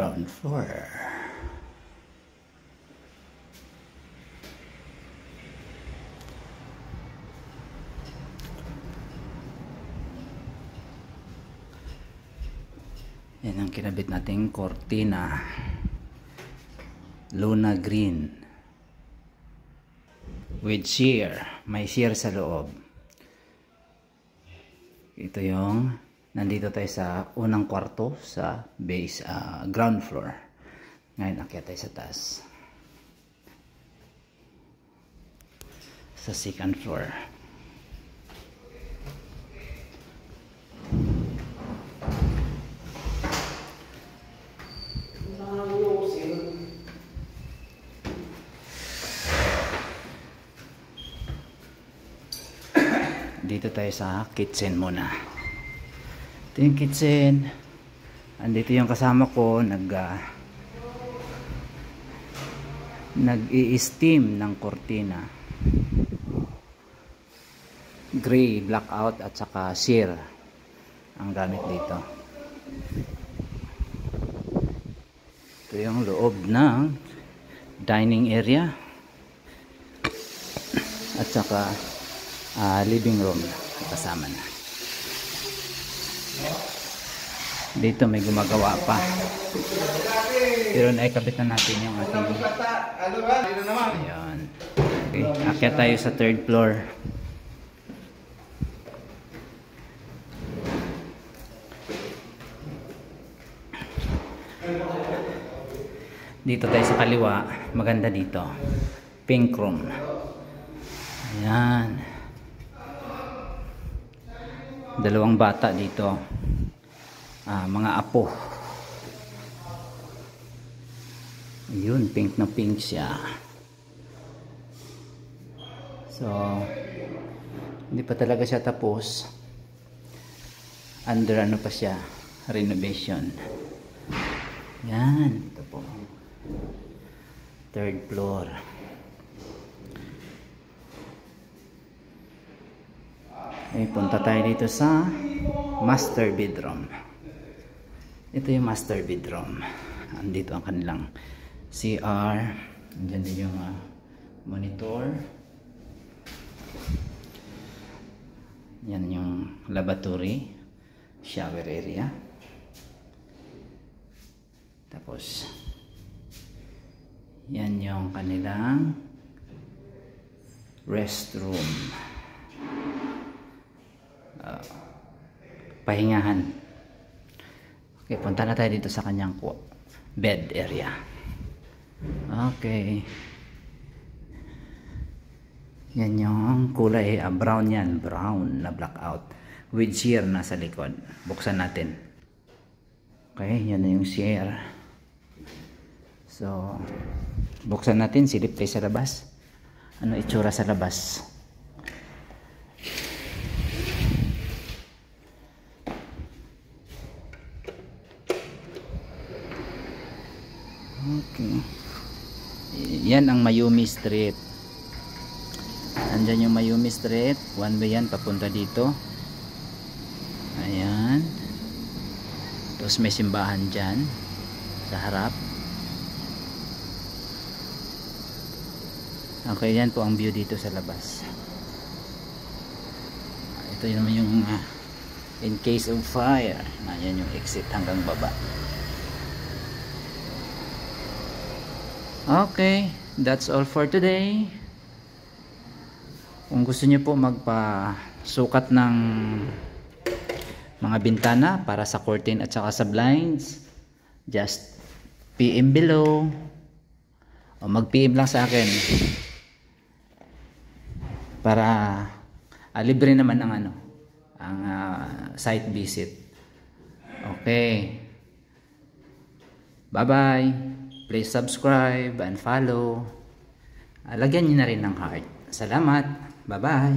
ground floor. Yan ang kinabit nating cortina, Luna Green with sheer, may sheer sa loob. Ito yung nandito tayo sa unang kwarto sa base, ground floor. Ngayon akyat tayo sa taas, sa second floor. Dito tayo sa kitchen muna. Ito yung kitchen. Andito yung kasama ko, nag-i-steam ng cortina. Gray, blackout at saka sheer ang gamit dito. Ito yung loob ng dining area at saka living room kasama na. Dito may gumagawa pa, pero naikabit na natin yung ating. Ayan. Okay, akyat tayo sa third floor. Dito tayo sa kaliwa, maganda dito, pink room. Ayan, dalawang bata dito, mga apo. Ayun, pink na pink siya. So hindi pa talaga siya tapos, under ano pa siya, renovation. Yan, ito po, third floor. Okay, punta tayo dito sa master bedroom. Ito yung master bedroom. Andito ang kanilang CR. Andyan din yung monitor. Yan yung lavatory, shower area. Tapos yan yung kanilang restroom, pahingahan. Okay, punta na tayo dito sa kanyang bed area. Okay, yan yung kulay, brown yan, brown na blackout with sheer nasa likod. Buksan natin. Okay, yan na yung sheer. So buksan natin, silip tayo sa labas. Ano itsura sa labas? Okay, yan ang Mayumi Street. Andyan yung Mayumi Street, one way yan papunta dito. Ayan, tapos may simbahan dyan sa harap. Okay, yan po ang view dito sa labas. Ito naman yung in case of fire. Ayan yung exit hanggang baba. Okay, that's all for today. Kung gusto niyo po magpasukat ng mga bintana para sa curtain at saka sa blinds, just PM below o mag-PM lang sa akin para libre naman ang site visit. Okay, bye bye. Please subscribe and follow. Lagyan niyo na rin ng heart. Salamat. Bye bye.